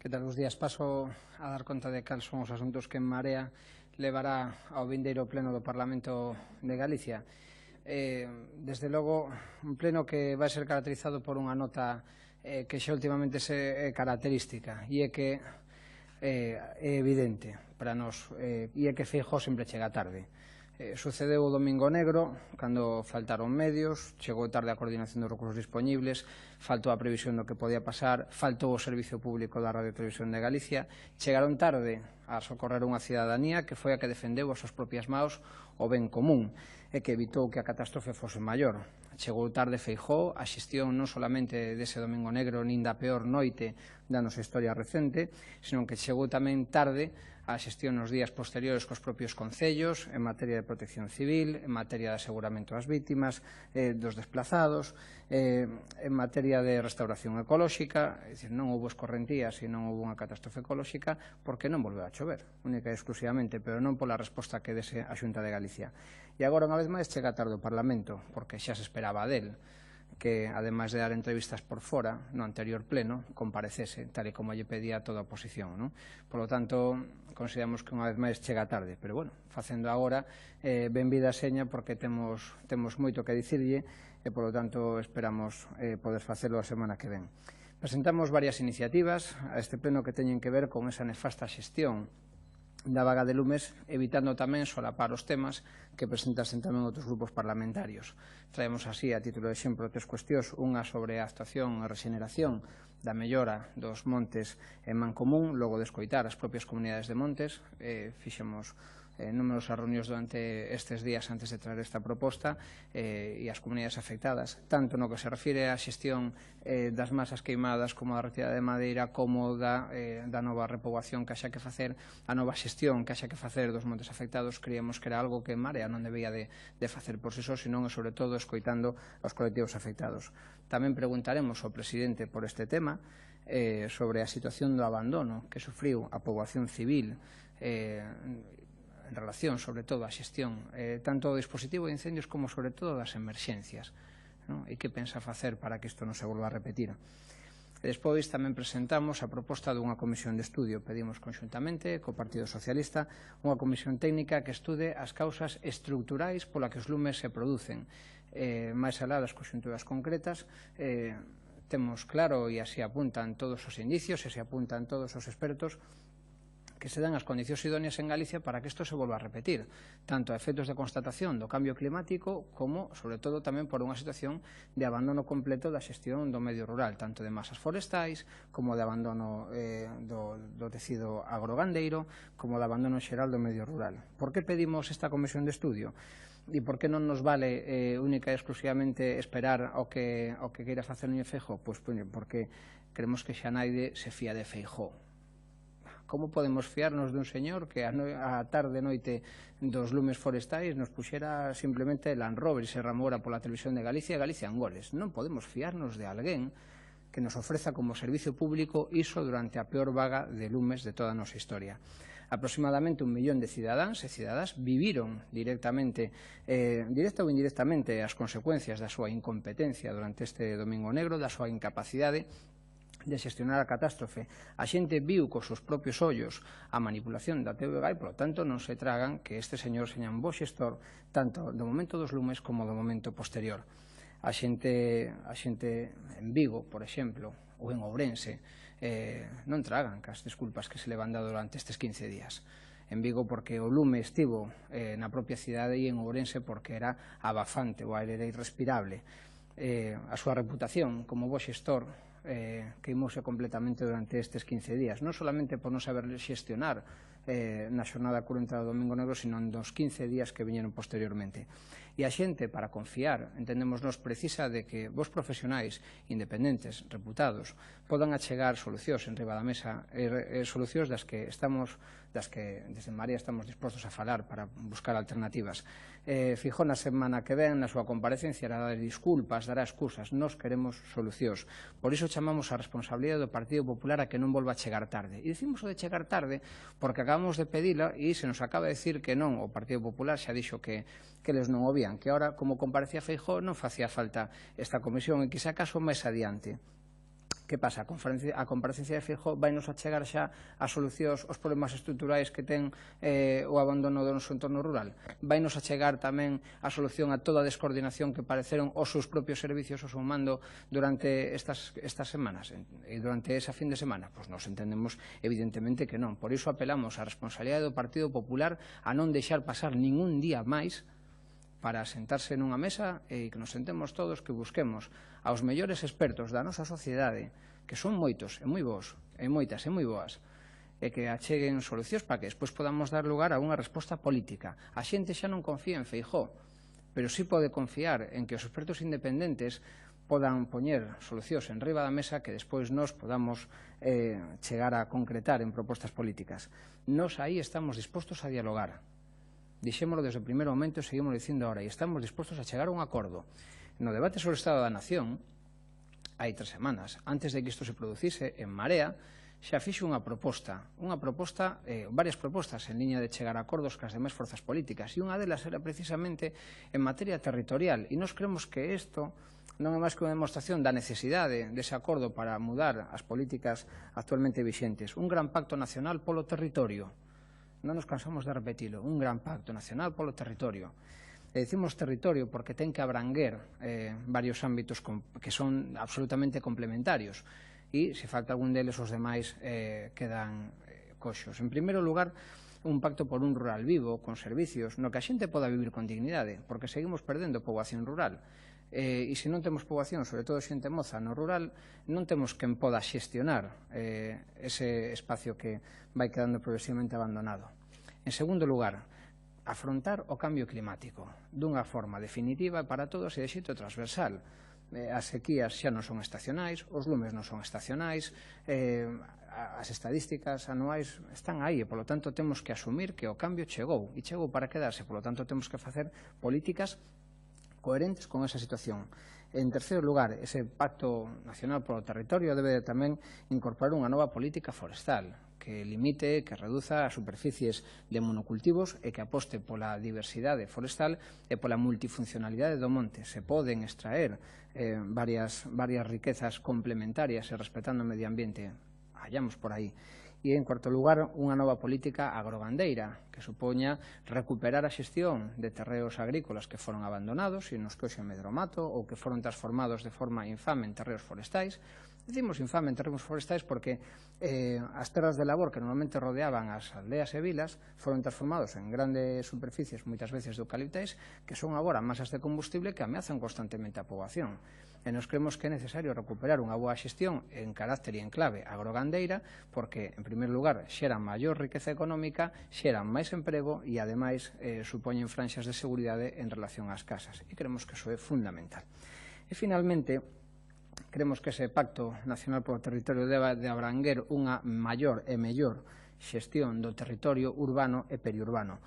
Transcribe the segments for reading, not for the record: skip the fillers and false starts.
Que tal os días paso a dar conta de cal son os asuntos que En Marea levará ao vindeiro pleno do Parlamento de Galicia. Desde logo, un pleno que vai ser caracterizado por unha nota que xa últimamente é característica, e é que é evidente para nós, e é que Feijóo sempre chega tarde. Sucedeu o Domingo Negro, cando faltaron medios, chegou tarde a coordinación dos recursos dispoñibles, faltou a previsión do que podía pasar, faltou o Servicio Público da Radio e Televisión de Galicia, chegaron tarde a socorrer unha cidadanía que foi a que defendeu as súas propias maus o ben común e que evitou que a catástrofe fose maior. Chegou tarde Feijóo, a xestión non solamente dese Domingo Negro nin da peor noite da nosa historia recente, senón que chegou tamén tarde a xestión nos días posteriores cos propios concellos, en materia de protección civil, en materia de aseguramento ás vítimas, dos desplazados, en materia de restauración ecolóxica, é dicir, non houve escorrentías e non houve unha catástrofe ecolóxica porque non volveu a chover, única e exclusivamente, pero non pola resposta que dese a Xunta de Galicia. E agora, unha vez máis, chega tarde o Parlamento, porque xa se esperaba del, que, ademais de dar entrevistas por fora, no anterior pleno, comparecese, tal e como lle pedía toda a oposición, non? Por lo tanto, consideramos que unha vez máis chega tarde, pero, bueno, facendo agora, benvida seña, porque temos moito que dicirlle, e, por lo tanto, esperamos poder facelo a semana que ven. Presentamos varias iniciativas a este pleno que teñen que ver con esa nefasta xestión da vaga de lumes, evitando tamén solapar os temas que presentasen tamén outros grupos parlamentarios. Traemos así, a título de exemplo, tres cuestións, unha sobre a actuación e rexeneración da mellora dos montes en Mancomún, logo de escoitar as propias comunidades de montes. Fixemos numerosas reunións durante estes días antes de traer esta proposta e as comunidades afectadas, tanto no que se refire á xestión das masas queimadas como da retirada de madeira, como da nova repoboación que haxa que facer, a nova xestión que haxa que facer dos montes afectados. Creíamos que era algo que En Marea non debía de facer por si só, senón e sobre todo escoitando aos colectivos afectados. Tamén preguntaremos ao presidente por este tema, sobre a situación do abandono que sufriu a poboación civil en relación, sobre todo, á xestión tanto do dispositivo de incendios como, sobre todo, das emerxencias, non? E que pensa facer para que isto non se volva a repetir. E despois tamén presentamos a proposta dunha comisión de estudio. Pedimos conxuntamente co Partido Socialista unha comisión técnica que estude as causas estructurais pola que os lumes se producen. Máis alá das conxunturas concretas, temos claro, e así apuntan todos os indicios, e así apuntan todos os expertos, que se dan as condicións idóneas en Galicia para que isto se volva a repetir, tanto a efectos de constatación do cambio climático como, sobre todo, tamén por unha situación de abandono completo da xestión do medio rural, tanto de masas forestais, como de abandono do tecido agrogandeiro, como de abandono xeral do medio rural. Por que pedimos esta comisión de estudio? E por que non nos vale única e exclusivamente esperar ao que queira facer Núñez Feijóo? Pois porque creemos que xa naide se fía de Feijóo. Como podemos fiarnos dun señor que a tarde e noite dos lumes forestais nos puxera simplemente Land Rover e se ramora pola televisión de Galicia e Galicia en goles? Non podemos fiarnos de alguén que nos ofreza como servicio público iso durante a peor vaga de lumes de toda a nosa historia. Aproximadamente 1 millón de cidadáns e cidadás viviron directamente, directa ou indirectamente, as consecuencias da súa incompetencia durante este Domingo Negro, da súa incapacidade de xestionar a catástrofe. A xente viu cos seus propios ollos a manipulación da TVG e, polo tanto, non se tragan que este señor seña un bo xestor tanto do momento dos lumes como do momento posterior. A xente en Vigo, por exemplo, ou en Ourense, non tragan cas desculpas que se le van dado durante estes 15 días. En Vigo porque o lume estivo na propia cidade e en Ourense porque era abafante, o aire era irrespirable. A súa reputación como bo xestor queimouse completamente durante estes 15 días, non solamente por non saber xestionar na xornada cruenta do Domingo Negro, sino nos 15 días que viñeron posteriormente. E a xente, para confiar, entendémonos, precisa de que vos profesionais independentes, reputados, podan achegar solucións en riba da mesa, solucións das que desde En Marea estamos dispostos a falar para buscar alternativas. Feijóo na semana que ven, na súa comparecencia, dará disculpas, dará excusas. Nós queremos solucións. Por iso chamamos a responsabilidade do Partido Popular a que non volva a chegar tarde. E dicimos o de chegar tarde porque acabamos de pedila e se nos acaba de decir que non. O Partido Popular xa dixo que eles non o vían, que ahora, como comparecía Feijóo, non facía falta esta comisión e que se acaso máis adiante. Que pasa? A comparecencia de Feijóo vai nos achegar xa as solucións aos problemas estruturais que ten o abandono do noso entorno rural? Vai nos achegar tamén a solución a toda a descoordinación que pareceron os seus propios servicios o seu mando durante estas semanas e durante esa fin de semana? Pois nos entendemos evidentemente que non. Por iso apelamos á responsabilidade do Partido Popular a non deixar pasar ningún día máis para sentarse nunha mesa e que nos sentemos todos, que busquemos aos mellores expertos da nosa sociedade, que son moitos e moi bons, e moitas e moi boas, e que acheguen solucións para que despois podamos dar lugar a unha resposta política. A xente xa non confía en Feijóo, pero sí pode confiar en que os expertos independentes podan poñer solucións en riba da mesa que despois nos podamos chegar a concretar en propostas políticas. Nos aí estamos dispostos a dialogar. Dixémolo desde o primeiro momento e seguimos dicindo agora, e estamos dispostos a chegar a un acordo. No debate sobre o Estado da Nación, hai 3 semanas, antes de que isto se producise, en Marea, xa fixo unha proposta, varias propostas en liña de chegar a acordos cas demais forzas políticas, e unha delas era precisamente en materia territorial, e nós creemos que isto non é máis que unha demostración da necesidade dese acordo para mudar as políticas actualmente vixentes. Un gran pacto nacional polo territorio. Non nos cansamos de repetilo, un gran pacto nacional polo territorio. E dicimos territorio porque ten que abranguer varios ámbitos que son absolutamente complementarios e, se falta algún deles, os demais quedan coxos. En primeiro lugar, un pacto por un rural vivo, con servicios, no que a xente poda vivir con dignidade, porque seguimos perdendo poboación rural. E se non temos poboación, sobre todo xente moza no rural, non temos quen poda xestionar ese espacio que vai quedando progresivamente abandonado. En segundo lugar, afrontar o cambio climático dunha forma definitiva para todos e de xeito transversal. As sequías xa non son estacionais, os lumes non son estacionais, as estadísticas anuais están aí e, polo tanto, temos que asumir que o cambio chegou e chegou para quedarse, polo tanto, temos que facer políticas coherentes con esa situación. En terceiro lugar, ese Pacto Nacional polo Territorio debe tamén incorporar unha nova política forestal que limite, que reduza as superficies de monocultivos e que aposte pola diversidade forestal e pola multifuncionalidade do monte. Se poden extraer varias riquezas complementarias e respetando o medio ambiente, hallamos por aí. E, en cuarto lugar, unha nova política agrogandeira que supoña recuperar a xestión de terreos agrícolas que foron abandonados e nos que hoxe medromato ou que foron transformados de forma infame en terreos forestais. Dicimos infame en terreos forestais porque as terras de labor que normalmente rodeaban as aldeas e vilas foron transformados en grandes superficies, moitas veces de eucaliptais, que son agora masas de combustible que ameazan constantemente a poboación. E nos creemos que é necesario recuperar unha boa xestión en carácter e en clave agrogandeira porque, en primeiro lugar, xeran maior riqueza económica, xeran máis emprego e, ademais, supoñen franxas de seguridade en relación ás casas. E creemos que iso é fundamental. E, finalmente, creemos que ese Pacto Nacional polo Territorio debe de abranguer unha maior e mellor xestión do territorio urbano e periurbano.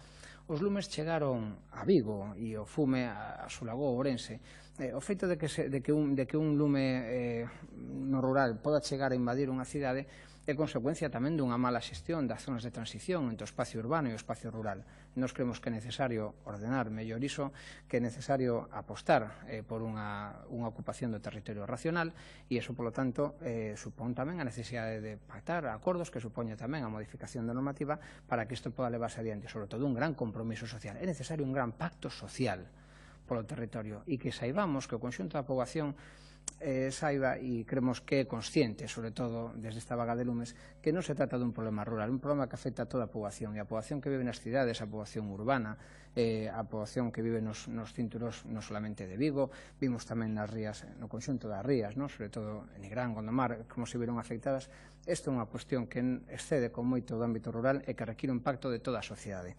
Os lumes chegaron a Vigo e o fume asolagou Ourense. O feito de que un lume no rural poda chegar a invadir unha cidade é consecuencia tamén dunha mala xestión das zonas de transición entre o espacio urbano e o espacio rural. Nos creemos que é necesario ordenar mellor iso, que é necesario apostar por unha ocupación do territorio racional e iso, polo tanto, supón tamén a necesidade de pactar acordos que supoña tamén a modificación da normativa para que isto poda levarse adiante, sobre todo un gran compromiso social. É necesario un gran pacto social polo territorio e que saibamos que o conxunto da poboación saiba e creemos que é consciente, sobre todo desde esta vaga de lumes, que non se trata dun problema rural, un problema que afecta a toda a poboación, e a poboación que vive nas cidades, a poboación urbana, a poboación que vive nos cinturos non solamente de Vigo, vimos tamén nas rías, no conxunto das rías, sobre todo en Nigrán, Gondomar, como se viron afectadas. Isto é unha cuestión que excede con moito do ámbito rural e que require un pacto de toda a sociedade.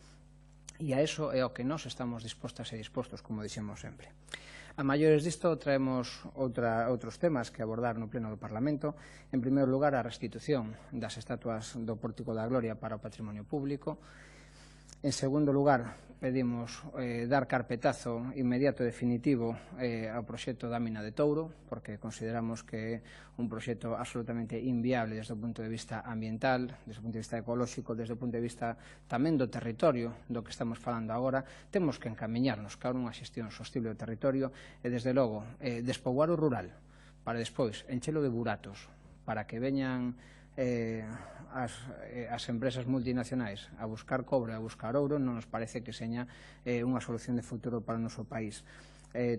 E a eso é o que nós estamos dispostas e dispostos, como dixemos sempre. A maiores disto, traemos outros temas que abordar no Pleno do Parlamento. En primeiro lugar, a restitución das estatuas do Pórtico da Gloria para o patrimonio público. En segundo lugar, pedimos dar carpetazo inmediato e definitivo ao proxecto da mina de Touro, porque consideramos que é un proxecto absolutamente inviable desde o punto de vista ambiental, desde o punto de vista ecolóxico, desde o punto de vista tamén do territorio do que estamos falando agora. Temos que encamiñarnos cara a unha xestión sostible do territorio e, desde logo, despoboar o rural para despois enchelo de buratos, para que veñan as empresas multinacionais a buscar cobre, a buscar ouro, non nos parece que seña unha solución de futuro para o noso país.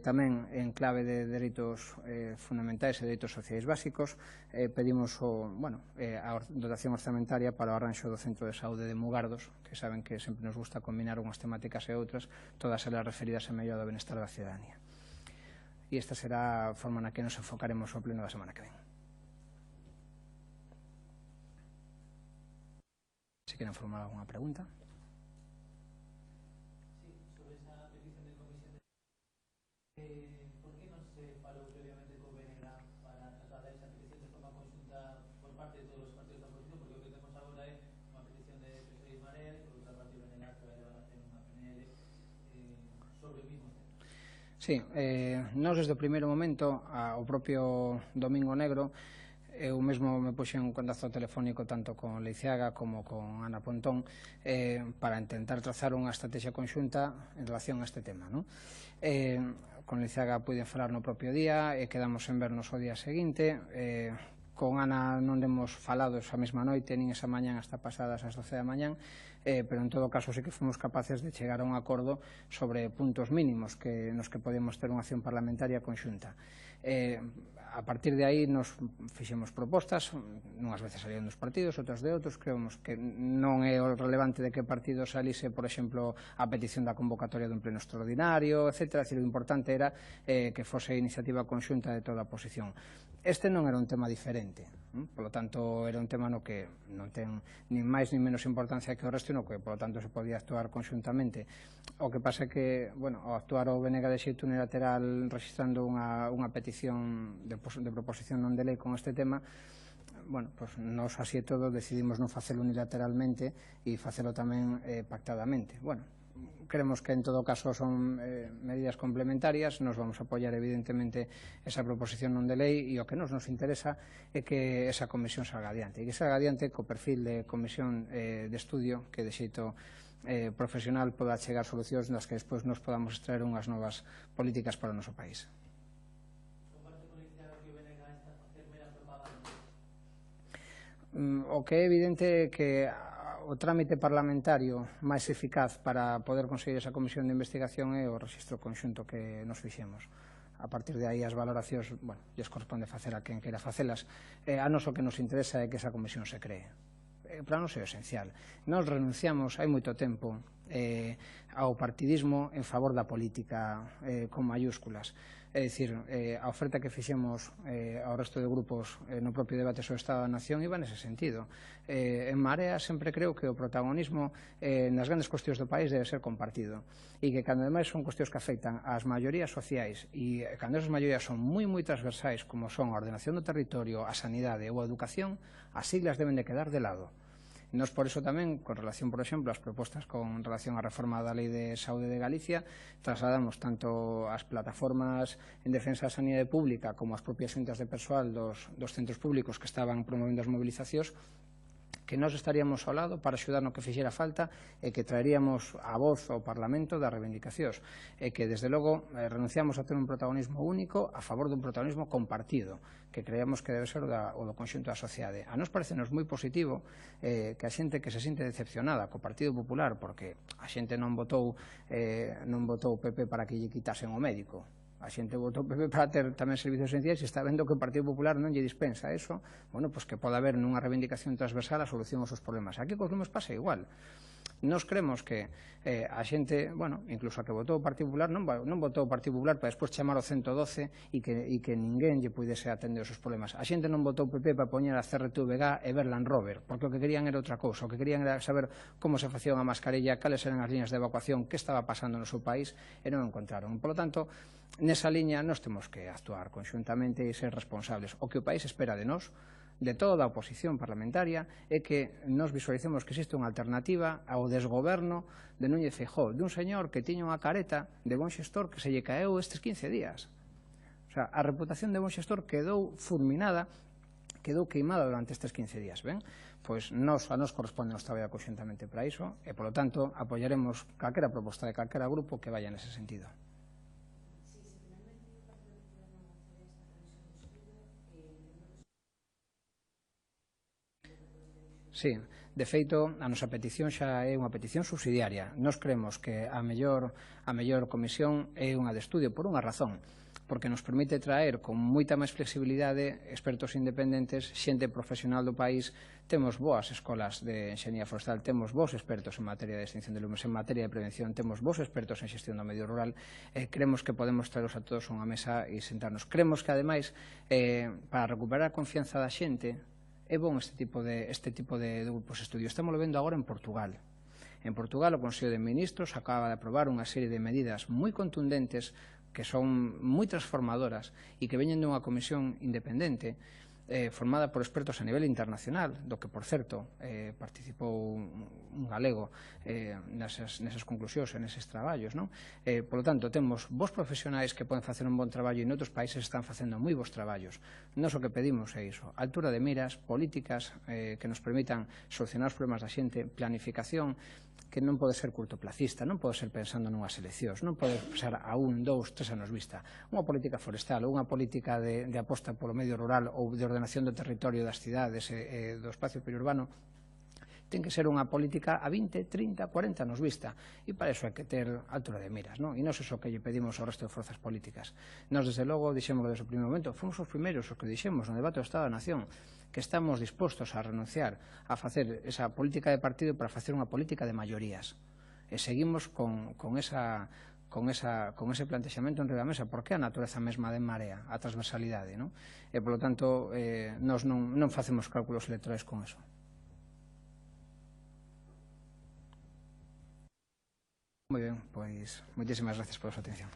Tamén en clave de dereitos fundamentais e dereitos sociais básicos pedimos a dotación orzamentaria para o arranxo do Centro de Saúde de Mugardos, que saben que sempre nos gusta combinar unhas temáticas e outras, todas elas referidas a mellor do benestar da cidadanía. E esta será a forma na que nos enfocaremos ao pleno da semana que ven. Si queren formular alguna pregunta. Sí, sobre esa petición de comisión ¿por qué no se falou previamente co BNG para trasladar esa petición de forma conjunta por parte de todos os partidos da oposición? Porque o que temos agora é unha petición de PSOE e Marea e por outra parte o BNG que vai levar a hacer unha PNL sobre o mismo tema. Sí, nós desde o primeiro momento, o propio Domingo Negro, eu mesmo me puxen un contacto telefónico tanto con Leiceaga como con Ana Pontón para intentar trazar unha estrategia conxunta en relación a este tema. Con Leiceaga puiden falar no propio día e quedamos en vernos o día seguinte. Con Ana non demos falado esa mesma noite, nin esa mañan hasta pasadas as 12 da mañan, pero en todo caso sí que fomos capaces de chegar a un acordo sobre puntos mínimos nos que podemos ter unha acción parlamentaria conxunta. A partir de aí nos fixemos propostas, unhas veces salían dos partidos, outras de outros. Creemos que non é o relevante de que partido salise, por exemplo, a petición da convocatoria dun pleno extraordinario, etc. O importante era que fose iniciativa conxunta de toda a oposición. Este non era un tema diferente, polo tanto era un tema no que non ten nin máis nin menos importancia que o resto, no que, polo tanto, se podía actuar conxuntamente. O que pasa é que, ao actuar o BNG de xeito unilateral registrando unha petición de proposición non de lei con este tema, nos así e todo decidimos non facelo unilateralmente e facelo tamén pactadamente. Creemos que en todo caso son medidas complementarias. Nos vamos a apoiar evidentemente esa proposición non de lei e o que nos interesa é que esa comisión salga adiante e que salga adiante co perfil de comisión de estudio que de xeito profesional poda chegar solucións nas que despois nos podamos extraer unhas novas políticas para o noso país. O que é evidente é que o trámite parlamentario máis eficaz para poder conseguir esa comisión de investigación é o rexistro conxunto que nos fixemos. A partir de aí as valoracións, lles corresponde facer a quen queira facelas. A nos o que nos interesa é que esa comisión se cree. Para nos é esencial. Nos renunciamos hai moito tempo ao partidismo en favor da política con mayúsculas. É dicir, a oferta que fixemos ao resto de grupos no propio debate sobre o Estado da Nación iba nese sentido. En Marea sempre creo que o protagonismo nas grandes cuestións do país debe ser compartido e que cando ademais son cuestións que afectan ás maiorías sociais e cando esas maiorías son moi transversais como son a ordenación do territorio, a sanidade ou a educación, as siglas deben de quedar de lado. Nos por iso tamén, con relación, por exemplo, ás propostas con relación á reforma da Lei de Saúde de Galicia, trasladamos tanto as plataformas en defensa da sanidade pública como as propias xuntas de persoal dos centros públicos que estaban promovendo as mobilizacións, que nós estaríamos ao lado para axudar no que fixera falta e que traeríamos a voz ao Parlamento das reivindicacións e que, desde logo, renunciamos a ter un protagonismo único a favor dun protagonismo compartido que creemos que debe ser o do conxunto da sociedade. A nos parecenos moi positivo que a xente que se sinte decepcionada co Partido Popular porque a xente non votou o PP para que lle quitasen o médico. A xente votou PP para ter tamén servicios esenciais e está vendo que o Partido Popular non lle dispensa eso, que pode haber nunha reivindicación transversal a solución aos seus problemas. Aquí cos lumes pasa igual. Nos creemos que a xente, incluso a que votou o Partido Popular, non votou o Partido Popular para despois chamar o 112 e que ninguén lle pudese atender os seus problemas. A xente non votou o PP para poñer a CRTVG e ver Land Rover, porque o que querían era outra cousa, o que querían era saber como se facía unha mascarilla, cales eran as liñas de evacuación, que estaba pasando no seu país, e non o encontraron. Por lo tanto, nesa liña nos temos que actuar conxuntamente e ser responsables. O que o país espera de nós, de toda a oposición parlamentaria, é que nos visualicemos que existe unha alternativa ao desgoberno de Núñez Feijóo, dun señor que tiña unha careta de bon xestor que se lle caeu estes 15 días. A reputación de bon xestor quedou fulminada, quedou queimada durante estes 15 días. Pois a nos corresponde nos traballar conxuntamente para iso e, polo tanto, apoiaremos calquera proposta de calquera grupo que vaya nese sentido. Sí, de feito, a nosa petición xa é unha petición subsidiaria. Nós creemos que a mellor comisión é unha de estudio por unha razón, porque nos permite traer con moita máis flexibilidade expertos independentes, xente profesional do país. Temos boas escolas de enxeñería forestal, temos bons expertos en materia de extinción de lumes, en materia de prevención, temos bons expertos en xestión do medio rural. Creemos que podemos traeros a todos a unha mesa e sentarnos. Creemos que, ademais, para recuperar a confianza da xente, é bon este tipo de grupos de estudio. Estamos vendo agora en Portugal. En Portugal, o Consello de Ministros acaba de aprobar unha serie de medidas moi contundentes que son moi transformadoras e que veñen dunha comisión independente formada por expertos a nivel internacional, do que, por certo, participou un galego nesas conclusións e neses traballos. Por lo tanto, temos vos profesionais que poden facer un bon traballo e noutros países están facendo moi bons traballos. Nós o que pedimos é iso, altura de miras, políticas que nos permitan solucionar os problemas da xente, planificación que non pode ser curtoplacista, non pode ser pensando nunhas eleccións, non pode pensar a 1, 2, 3 anos vista. Unha política forestal ou unha política de aposta polo medio rural ou de ordenación do territorio das cidades e do espacio periurbano ten que ser unha política a 20, 30, 40 anos vista, e para iso hai que ter altura de miras, e non é iso que lle pedimos ao resto de forzas políticas. Nós, desde logo, dixemos desde o primeiro momento, fomos os primeiros os que dixemos no debate do Estado da Nación que estamos dispostos a renunciar a facer esa política de partido para facer unha política de maiorías. E seguimos con ese plantexamento en riba da mesa, porque a natureza mesma de Marea, a transversalidade. E, polo tanto, nós non facemos cálculos electorais con eso. Moi ben, pois, moitísimas gracias pola súa atención.